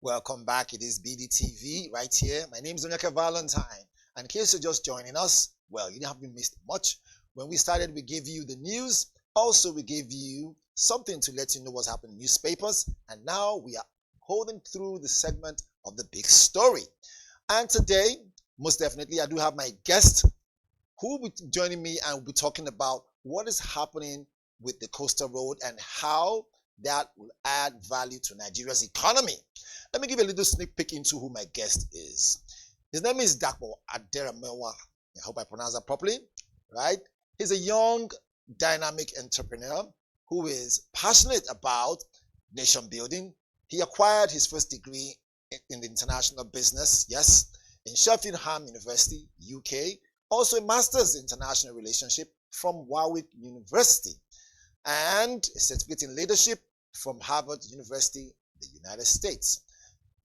Welcome back. It is BDTV right here. My name is Onyeka Valentine. And in case you're just joining us, well, you haven't missed much. When we started, we gave you the news. Also, we gave you something to let you know what's happening in newspapers. And now we are holding through the segment of the big story. And today, most definitely, I do have my guest who will be joining me and will be talking about what is happening with the coastal road and how that will add value to Nigeria's economy. Let me give you a little sneak peek into who my guest is. His name is Dakpo Aderamewa. I hope I pronounce that properly, right? He's a young, dynamic entrepreneur who is passionate about nation building. He acquired his first degree in international business, yes, in Sheffield Ham University, UK. Also a master's in international relationship from Warwick University and a certificate in leadership from Harvard University, the United States.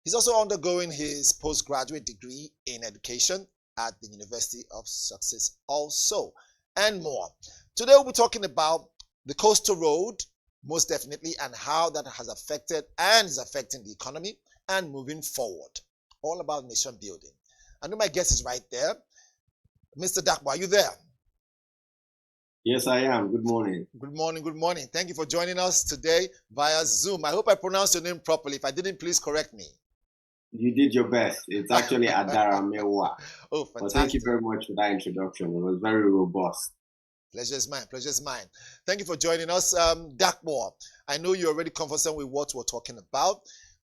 He's also undergoing his postgraduate degree in education at the University of Sussex also, and more. Today we'll be talking about the coastal road, most definitely, and how that has affected and is affecting the economy and moving forward. All about nation building. I know my guest is right there. Mr. Dakpo, are you there? Yes, I am. Good morning. Good morning, good morning. Thank you for joining us today via Zoom. I hope I pronounced your name properly. If I didn't, please correct me. You did your best. It's actually Adaramewa. Oh, fantastic. Well, thank you very much for that introduction. It was very robust. Pleasure is mine. Pleasure is mine. Thank you for joining us. Dakpo, I know you're already conversant with what we're talking about.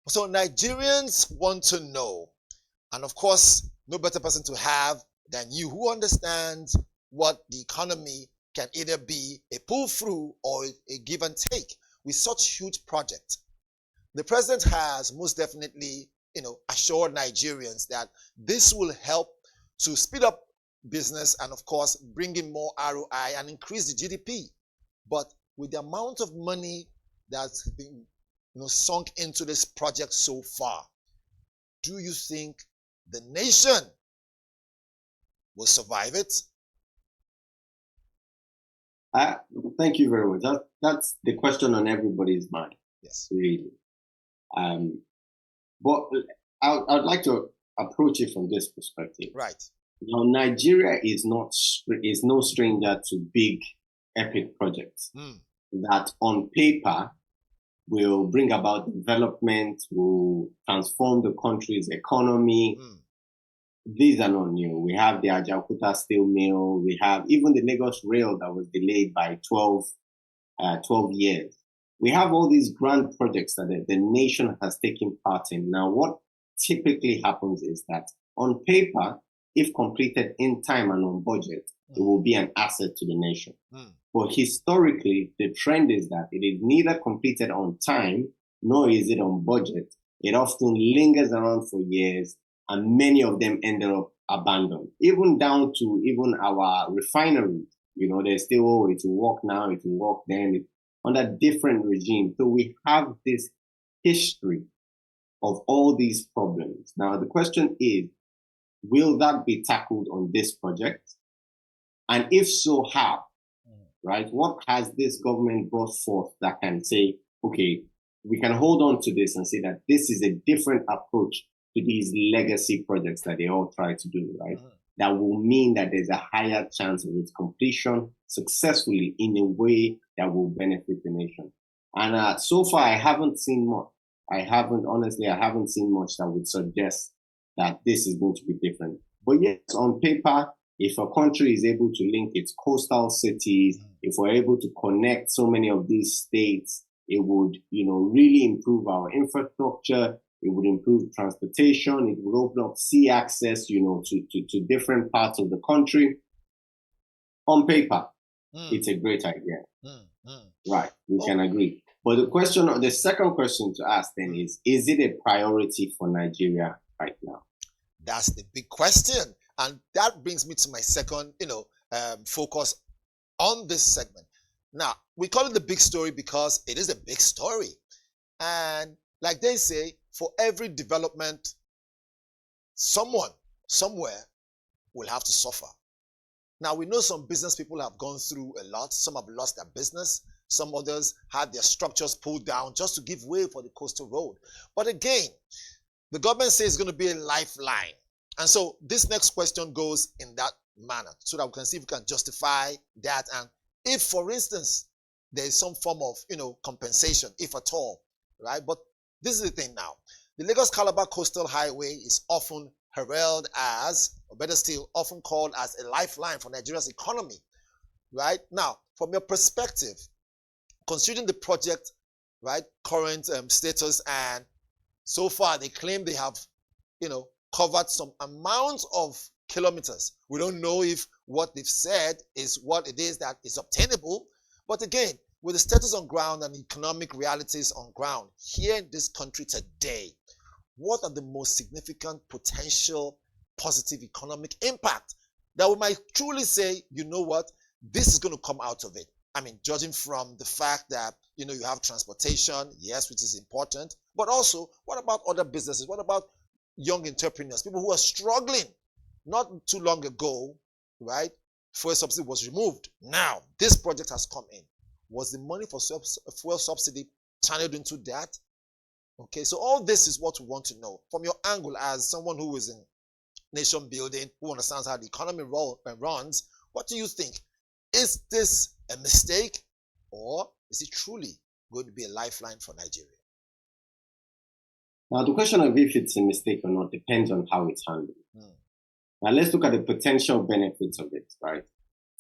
So Nigerians want to know, and of course, no better person to have than you who understands what the economy can either be a pull through or a give and take with such huge projects. The president has most definitely, assured Nigerians that this will help to speed up business and, of course, bring in more ROI and increase the GDP. But with the amount of money that's been, sunk into this project so far, do you think the nation will survive it? Thank you very much. That's the question on everybody's mind. Yes. Really. But I'd like to approach it from this perspective. Right. Now, Nigeria is no stranger to big, epic projects that on paper will bring about development, will transform the country's economy. These are not new. We have the Ajaokuta steel mill. We have even the Lagos rail that was delayed by 12 years. We have all these grand projects that the nation has taken part in. Now, what typically happens is that on paper, if completed in time and on budget, it will be an asset to the nation. But historically, the trend is that it is neither completed on time, nor is it on budget. It often lingers around for years, and many of them ended up abandoned, even down to even our refineries. They're still, it will work now, it will work then, under different regimes. So we have this history of all these problems. Now, the question is, will that be tackled on this project? And if so, how? Right? What has this government brought forth that can say, okay, we can hold on to this and say that this is a different approach to these legacy projects that they all try to do, right? That will mean that there's a higher chance of its completion successfully in a way that will benefit the nation. And so far, I haven't seen much. I haven't seen much that would suggest that this is going to be different. But yes, on paper, if a country is able to link its coastal cities, if we're able to connect so many of these states, it would, really improve our infrastructure. It would improve transportation. It would open up sea access, to different parts of the country. On paper, it's a great idea. Right, we can agree. But the second question to ask then is it a priority for Nigeria right now? That's the big question. And that brings me to my second, focus on this segment. Now, we call it the big story because it is a big story. And like they say, for every development, someone, somewhere will have to suffer. Now, we know some business people have gone through a lot. Some have lost their business. Some others had their structures pulled down just to give way for the coastal road. But again, The government says it's going to be a lifeline. And so this next question goes in that manner so that we can see if we can justify that. And if, for instance, there is some form of, compensation, if at all, right? But this is the thing now. The Lagos-Calabar Coastal Highway is often heralded as, or better still, often called as a lifeline for Nigeria's economy, right? Now, from your perspective, considering the project, right, current status, and so far they claim they have, covered some amount of kilometers. We don't know if what they've said is what it is that is obtainable. But again, with the status on ground and economic realities on ground here in this country today, what are the most significant potential positive economic impact that we might truly say, you know what, this is going to come out of it? I mean, judging from the fact that, you have transportation, yes, which is important, but also, what about other businesses? What about young entrepreneurs, people who are struggling? Not too long ago, right, fuel subsidy was removed. Now, this project has come in. Was the money for fuel subsidy channeled into that? Okay, so all this is what we want to know. From your angle as someone who is in nation building, who understands how the economy runs, what do you think? Is this a mistake, or is it truly going to be a lifeline for Nigeria? Now, the question of if it's a mistake or not depends on how it's handled. Now, let's look at the potential benefits of it, right?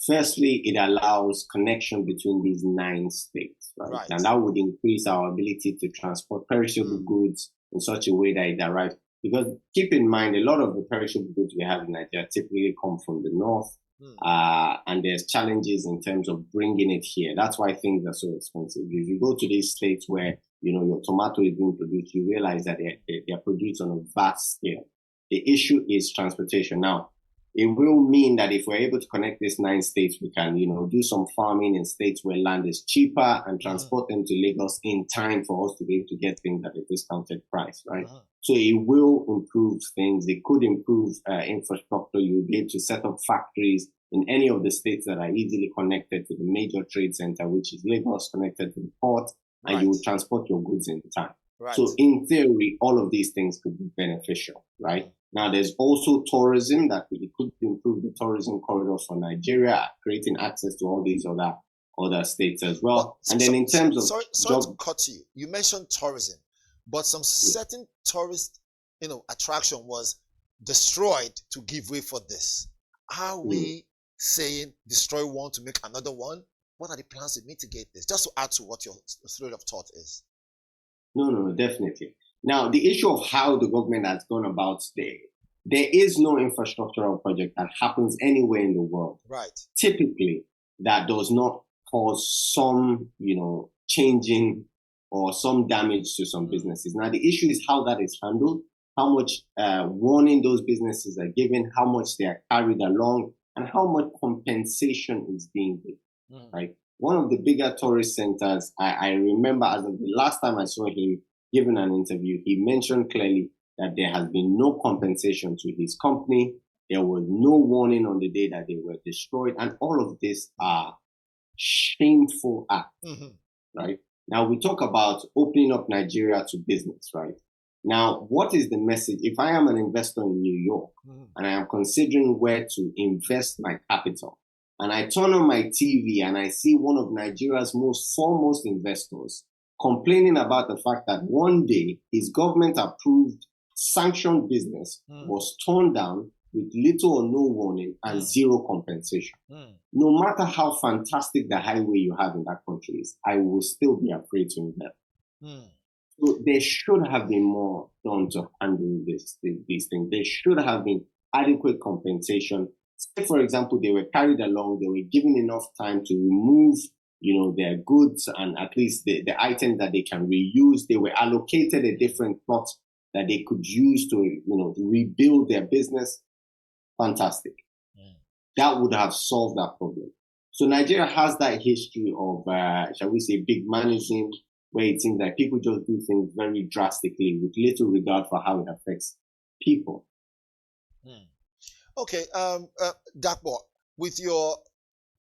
Firstly, it allows connection between these 9 states, right? And that would increase our ability to transport perishable goods in such a way that it arrives. Because keep in mind, a lot of the perishable goods we have in Nigeria typically come from the north, and there's challenges in terms of bringing it here. That's why things are so expensive. If you go to these states where, your tomato is being produced, you realize that they're produced on a vast scale. The issue is transportation. Now, it will mean that if we're able to connect these 9 states, we can, do some farming in states where land is cheaper and transport them to Lagos in time for us to be able to get things at a discounted price, right? So it will improve things. It could improve infrastructure. You'll be able to set up factories in any of the states that are easily connected to the major trade center, which is Lagos, connected to the port, and you will transport your goods in time. So in theory, all of these things could be beneficial, right? Now, there's also tourism that could improve the tourism corridors for Nigeria, creating access to all these other states as well. And then in terms of sorry to cut you. You mentioned tourism, but some certain tourist, attraction was destroyed to give way for this. Are we saying destroy one to make another one? What are the plans to mitigate this? Just to add to what your thread of thought is. No, definitely. Now, the issue of how the government has gone about there is no infrastructural project that happens anywhere in the world. Right. Typically, that does not cause some, changing or some damage to some businesses. Now, the issue is how that is handled, how much warning those businesses are given, how much they are carried along, and how much compensation is being given, right? One of the bigger tourist centers, I remember as of the last time I saw him given an interview, he mentioned clearly that there has been no compensation to his company. There was no warning on the day that they were destroyed. And all of this are shameful acts, right? Now, we talk about opening up Nigeria to business, right? Now, what is the message? If I am an investor in New York and I am considering where to invest my capital, and I turn on my TV and I see one of Nigeria's most foremost investors complaining about the fact that one day his government-approved sanctioned business was torn down with little or no warning and zero compensation. No matter how fantastic the highway you have in that country is, I will still be afraid to invest. So there should have been more done to handle these things. There should have been adequate compensation. Say, for example, they were carried along, they were given enough time to remove, their goods and at least the items that they can reuse. They were allocated a different plot that they could use to, rebuild their business. Fantastic. That would have solved that problem. So Nigeria has that history of, shall we say, big managing, where it seems like people just do things very drastically with little regard for how it affects people. Okay, Dakbo, with your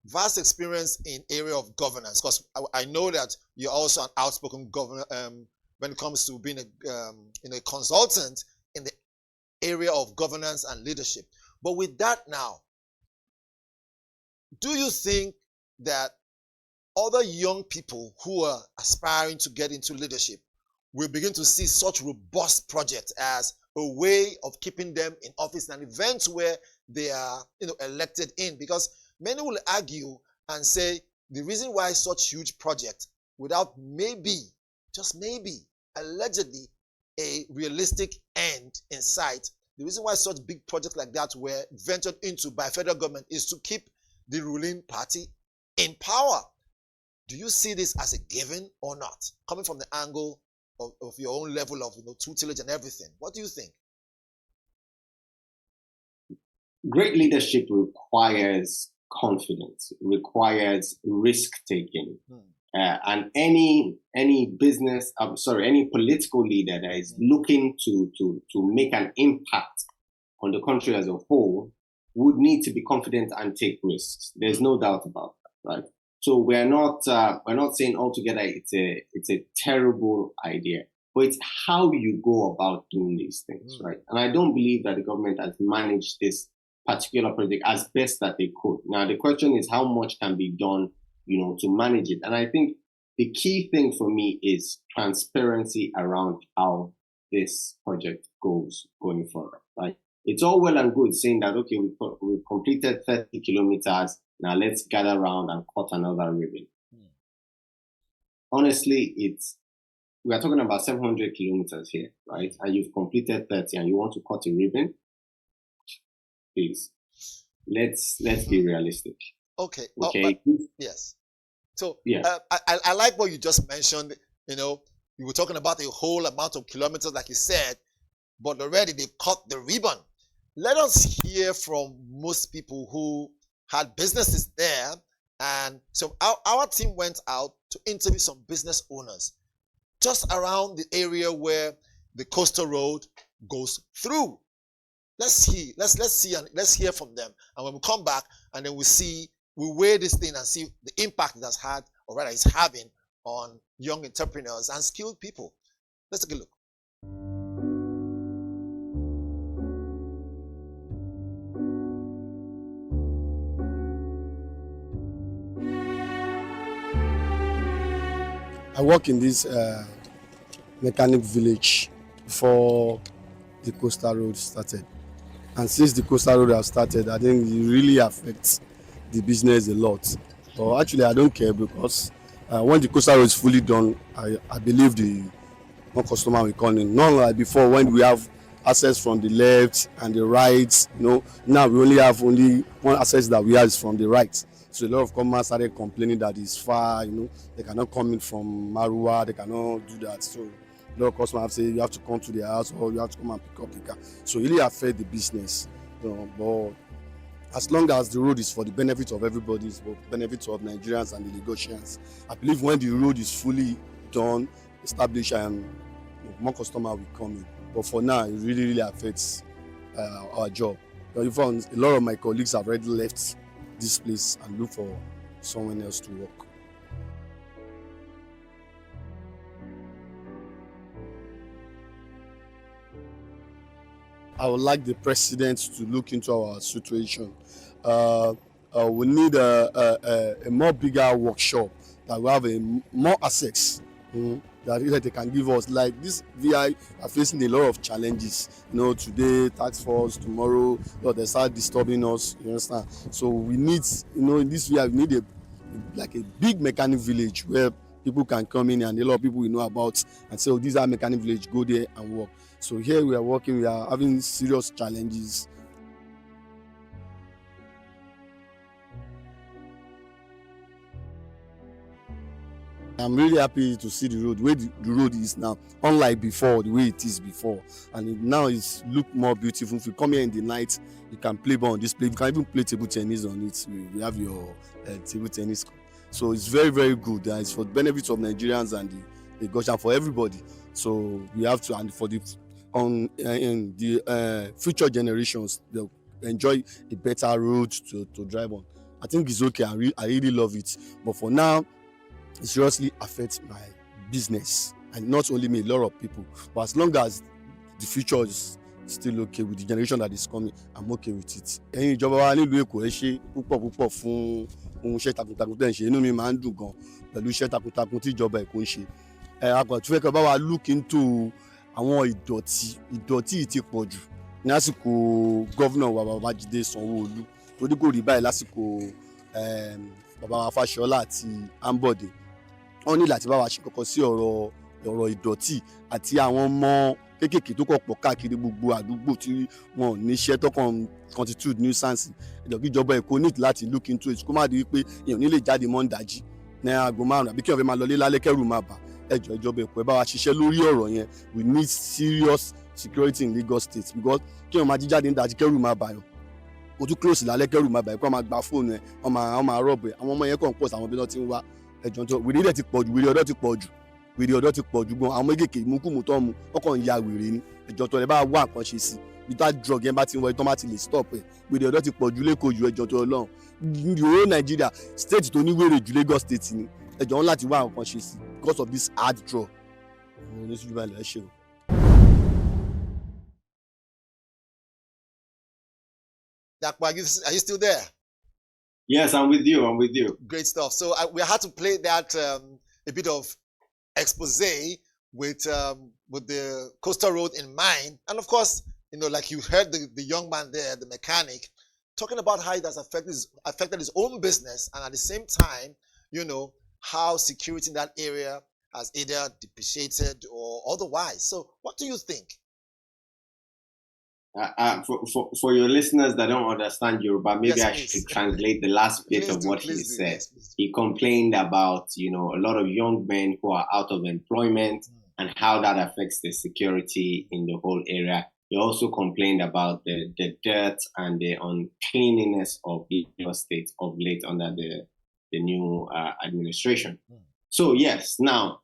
vast experience in area of governance, because I know that you're also an outspoken governor when it comes to being a consultant area of governance and leadership. But with that now, do you think that other young people who are aspiring to get into leadership will begin to see such robust projects as a way of keeping them in office and events where they are, elected in? Because many will argue and say the reason why such huge projects without maybe, just maybe, allegedly a realistic end in sight, the reason why such big projects like that were ventured into by federal government is to keep the ruling party in power. Do you see this as a given or not? Coming from the angle of your own level of tutelage and everything, what do you think? Great leadership requires confidence, requires risk taking, and any political leader that is looking to make an impact on the country as a whole would need to be confident and take risks. There's no doubt about that, right? So we're not saying altogether it's a terrible idea, but it's how you go about doing these things, right? And I don't believe that the government has managed this particular project as best that they could. Now the question is how much can be done, to manage it. And I think the key thing for me is transparency around how this project goes going forward, right? It's all well and good saying that, okay, we've completed 30 kilometers. Now let's gather around and cut another ribbon. Honestly, we are talking about 700 kilometers here, right? And you've completed 30 and you want to cut a ribbon. Please, let's be realistic. Okay. Okay. Yes. So yeah. I like what you just mentioned. You were talking about the whole amount of kilometers, like you said, but already they've cut the ribbon. Let us hear from most people who had businesses there. And so our team went out to interview some business owners just around the area where the coastal road goes through. Let's hear from them. And when we come back, and then we'll weigh this thing and see the impact it has had, or rather it's having, on young entrepreneurs and skilled people. Let's take a look. I work in this mechanic village before the coastal road started. And since the coastal road has started, I think it really affects the business a lot. But actually, I don't care, because when the coastal road is fully done, I believe the more customer will come in. Not like before, when we have access from the left and the right. Now we only have one access that we have is from the right. So a lot of customers started complaining that it's far. They cannot come in from Marua, they cannot do that. So a lot of customers have said you have to come to their house or you have to come and pick up the car. So it really affects the business. But as long as the road is for the benefit of everybody, it's for the benefit of Nigerians and the Lagosians. I believe when the road is fully done, established, and more customers will come in. But for now, it really, really affects our job. A lot of my colleagues have already left this place and look for someone else to work. I would like the president to look into our situation. We need a more bigger workshop that will have more access that they can give us. Like this VI are facing a lot of challenges. Today tax force, tomorrow they start disturbing us. You understand? So we need, in this VI we need a big mechanic village where people can come in and a lot of people will know about and say, oh, these are mechanic village, go there and work. So here we are having serious challenges. I'm really happy to see the road, where the road is now, unlike before, the way it is before. And now it's look more beautiful. If you come here in the night, you can play ball on this place. You can even play table tennis on it. We have your table tennis. So it's very, very good. It's for the benefit of Nigerians and the Goshen, for everybody. So we have to, and for the future generations, they'll enjoy a better road to drive on. I think it's okay. I really love it. But for now, it seriously affects my business, and not only me, a lot of people. But as long as the future is still okay with the generation that is coming. I'm okay with it. Ẹ̀yin ìjọba wa nílùú Èkó ẹ ṣé púpọ̀ fún ohun iṣẹ́ takuntakun tẹ́ ń ṣe. Inú mi máa ń dùn gan pẹ̀lú iṣẹ́ takuntakun tí ìjọba Èkó ń ṣe. Àgbà tún fẹ́ kẹ́ bá wa look into àwọn ìdọ̀tí ti pọ̀ jù ní àsìkò gọ́vnà wa Babájídé Sanwó-Olú torí kò rí báyìí lásìkò bàbá wa Fáṣọlá àti Ambode. Wọ́n ní láti bá wa ṣe kọ́kọ́ sí ọ̀rọ̀ ìdọ̀tí àti àwọn ọmọ kéékèèké tó kọ̀ pọ̀ káàkiri gbogbo àdúgbò tí wọn ò níṣẹ́ tó kàn constitute nuisance. Ìjọba Èkó need láti look into it kó má di wípé èèyàn ní lè jáde mọ́ ń dájí ní aago 5 àbí kí èèyàn fẹ́ máa lọlé lálẹ́ kẹ́rù máa bà. Ìjọba Èkó ẹ bá wa ṣiṣẹ́ lórí ọ̀rọ̀ yẹn. We need serious security in Lagos State because kí èèyàn máa jí jáde ń dájí kẹ́rù máa bà yàn. O tún close lálẹ́ kẹ́rù máa bà yàn kó máa gba fóònù ẹ̀ wọ́n máa rọ̀bù ẹ̀. Àwọn ọmọ yẹn kàn pọ̀ sí àwọn bí wọ́n ti ń wá. Wèrè ọ̀dọ́ ti pọ̀ jù gan. Àwọn méjèèké ìmúkùmù tó ń mu ọkàn ń ya wèrè ni. Ẹjọ́ tó lè bá wá nǹkan ṣe sí bí tá drug yẹn bá ti ń wọ ìtàn bá ti lè stop ẹ̀. Wèrè ọ̀dọ́ ti pọ̀ jù lẹ́kọ̀ọ́ ju ẹjọ́ tó Ọlọ́run. Yòó Nàìjíríà state tó ní wèrè jù Lagos State ni. Ẹjọ́ wọn láti wá nǹkan ṣe sí because of this hard drug. Dakwa, are you still there? Yes, I'm with you. Great stuff. So we had to play that a bit of expose with the coastal road in mind, and of course, like you heard the young man there, the mechanic, talking about how it has affected his own business, and at the same time, how security in that area has either depreciated or otherwise. So, what do you think? For your listeners that don't understand Yoruba, maybe I should translate the last bit of what he said. He complained about, a lot of young men who are out of employment and how that affects the security in the whole area. He also complained about the dirt and the uncleanliness of the state of late under the new administration. So yes, now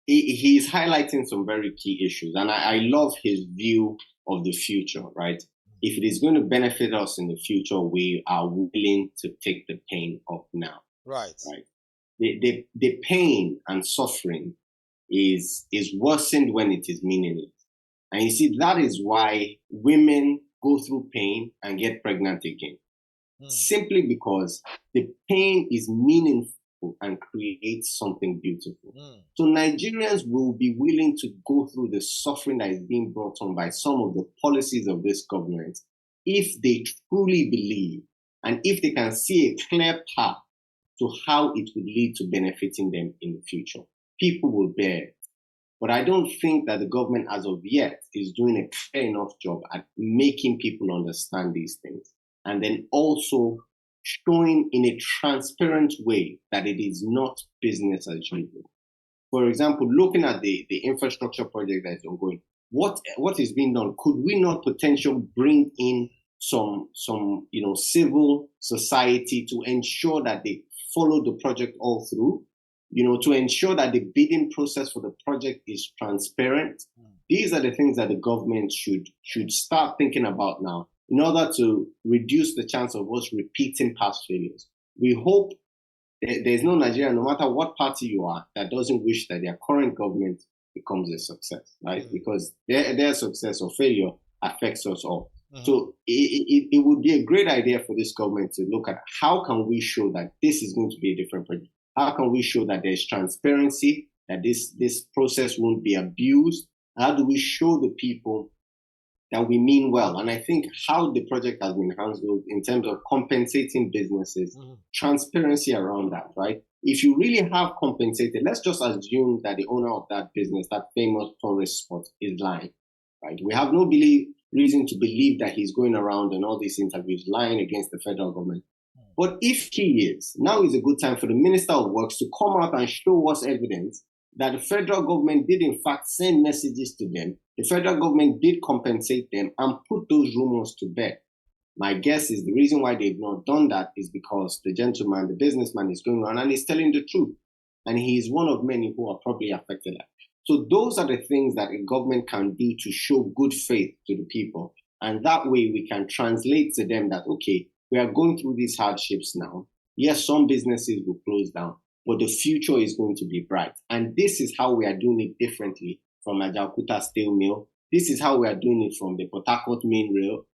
he's highlighting some very key issues, and I love his view of the future, right? If it is going to benefit us in the future, we are willing to take the pain of now. Right. The pain and suffering is worsened when it is meaningless. And you see, that is why women go through pain and get pregnant again. Simply because the pain is meaningful and creates something beautiful. So Nigerians will be willing to go through the suffering that is being brought on by some of the policies of this government if they truly believe and if they can see a clear path to how it would lead to benefiting them in the future. People will bear it. But I don't think that the government as of yet is doing a clear enough job at making people understand these things. And then also showing in a transparent way that it is not business as usual. For example, looking at the infrastructure project that is ongoing, what is being done? Could we not potentially bring in some civil society to ensure that they follow the project all through? To ensure that the bidding process for the project is transparent. These are the things that the government should start thinking about now, in order to reduce the chance of us repeating past failures. We hope there's no Nigerian, no matter what party you are, that doesn't wish that their current government becomes a success, right? Because their success or failure affects us all. So it would be a great idea for this government to look at how can we show that this is going to be a different project? How can we show that there's transparency, that this process won't be abused? How do we show the people that we mean well? And I think how the project has been handled in terms of compensating businesses, transparency around that, right? If you really have compensated, let's just assume that the owner of that business, that famous tourist spot, is lying, right? We have no reason to believe that he's going around in all these interviews lying against the federal government. But if he is, now is a good time for the Minister of Works to come out and show us evidence that the federal government did in fact send messages to them, the federal government did compensate them and put those rumors to bed. My guess is the reason why they've not done that is because the gentleman, the businessman, is going around and he's telling the truth. And he is one of many who are probably affected. So those are the things that a government can do to show good faith to the people. And that way we can translate to them that, okay, we are going through these hardships now. Yes, some businesses will close down, but the future is going to be bright. And this is how we are doing it differently from Ajaokuta Steel Mill. This is how we are doing it from the Port Harcourt main rail,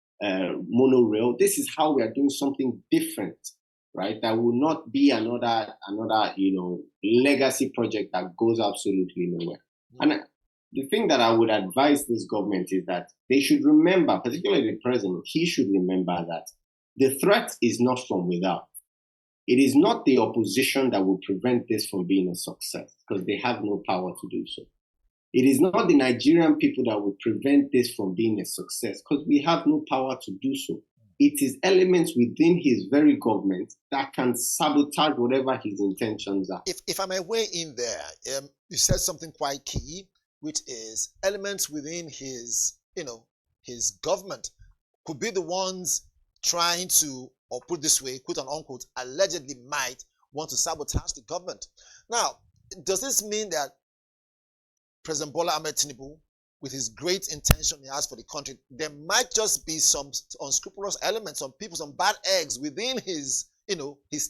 monorail. This is how we are doing something different, right? That will not be another, legacy project that goes absolutely nowhere. And the thing that I would advise this government is that they should remember, particularly the president, he should remember that the threat is not from without. It is not the opposition that will prevent this from being a success, because they have no power to do so. It is not the Nigerian people that will prevent this from being a success, because we have no power to do so. It is elements within his very government that can sabotage whatever his intentions are. If I may weigh in there, you said something quite key, which is elements within his government could be the ones trying to, or put this way, quote and unquote, allegedly might want to sabotage the government. Now, does this mean that President Bola Ahmed Tinubu, with his great intention he has for the country, there might just be some unscrupulous elements, some people, some bad eggs within his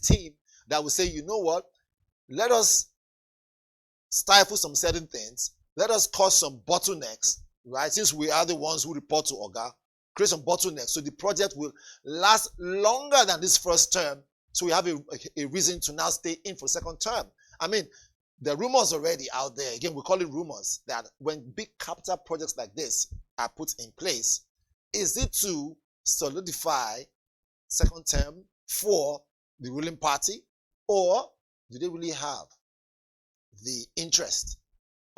team that will say, you know what, let us stifle some certain things, let us cause some bottlenecks, right? Since we are the ones who report to Oga, create some bottlenecks so the project will last longer than this first term, so we have a reason to now stay in for second term. I mean, the rumors already out there, again, we call it rumors, that when big capital projects like this are put in place, is it to solidify second term for the ruling party, or do they really have the interest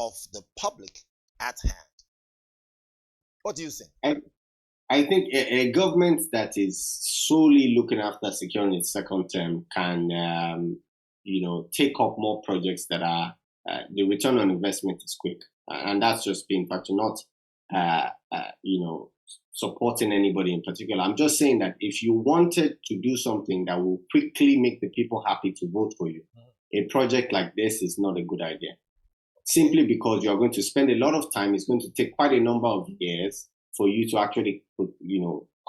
of the public at hand? What do you think? I think a government that is solely looking after securing its second term can, take up more projects that are, the return on investment is quick. And that's just being factor, not, supporting anybody in particular. I'm just saying that if you wanted to do something that will quickly make the people happy to vote for you, a project like this is not a good idea. Simply because you're going to spend a lot of time, it's going to take quite a number of years for you to actually,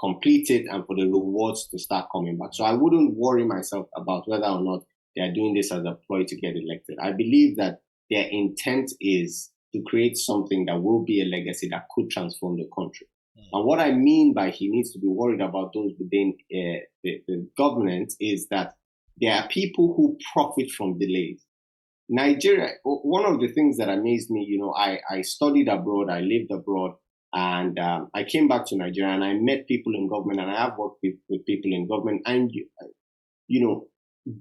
complete it and for the rewards to start coming back. So I wouldn't worry myself about whether or not they are doing this as a ploy to get elected. I believe that their intent is to create something that will be a legacy that could transform the country. And what I mean by he needs to be worried about those within the government is that there are people who profit from delays. Nigeria, one of the things that amazed me, I studied abroad, I lived abroad, and I came back to Nigeria and I met people in government, and I have worked with people in government, and,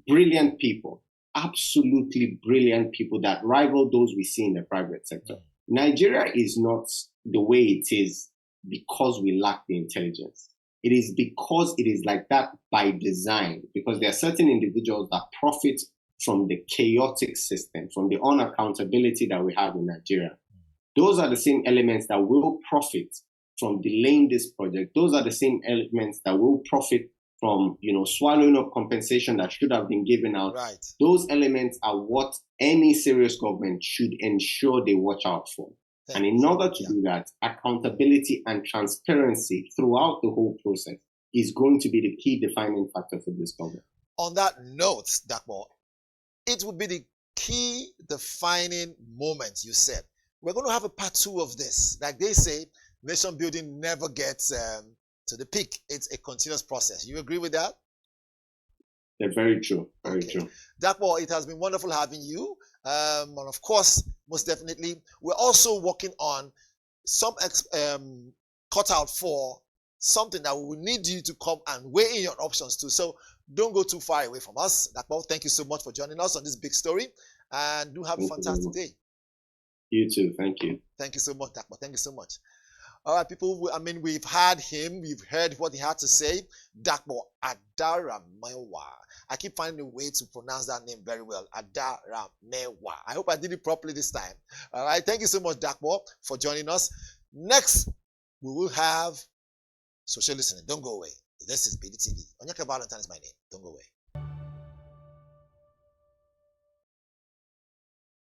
brilliant people, absolutely brilliant people that rival those we see in the private sector. Nigeria is not the way it is because we lack the intelligence. It is because it is like that by design, because there are certain individuals that profit from the chaotic system, from the unaccountability that we have in Nigeria. Those are the same elements that will profit from delaying this project. Those are the same elements that will profit from, swallowing up compensation that should have been given out. Right. Those elements are what any serious government should ensure they watch out for. And in order to do that, accountability and transparency throughout the whole process is going to be the key defining factor for this government. On that note, Dakmo, it would be the key defining moment you said. We're going to have a part 2 of this. Like they say, nation building never gets to the peak. It's a continuous process. You agree with that? Yeah, very true. Very true. Dakmo, it has been wonderful having you. And of course, most definitely, we're also working on some cutout for something that we will need you to come and weigh in your options too. So don't go too far away from us. Dakmo, thank you so much for joining us on this big story, and do have a fantastic day. You too. Thank you. Thank you so much, Dakmo. Thank you so much. All right, people, we've had him. We've heard what he had to say. Dakmo Adaramewa. I keep finding a way to pronounce that name very well. Adaramewa. I hope I did it properly this time. All right, thank you so much, Dakmo, for joining us. Next, we will have social listening. Don't go away. This is BDTV. Onyeka Valentine is my name. Don't go away.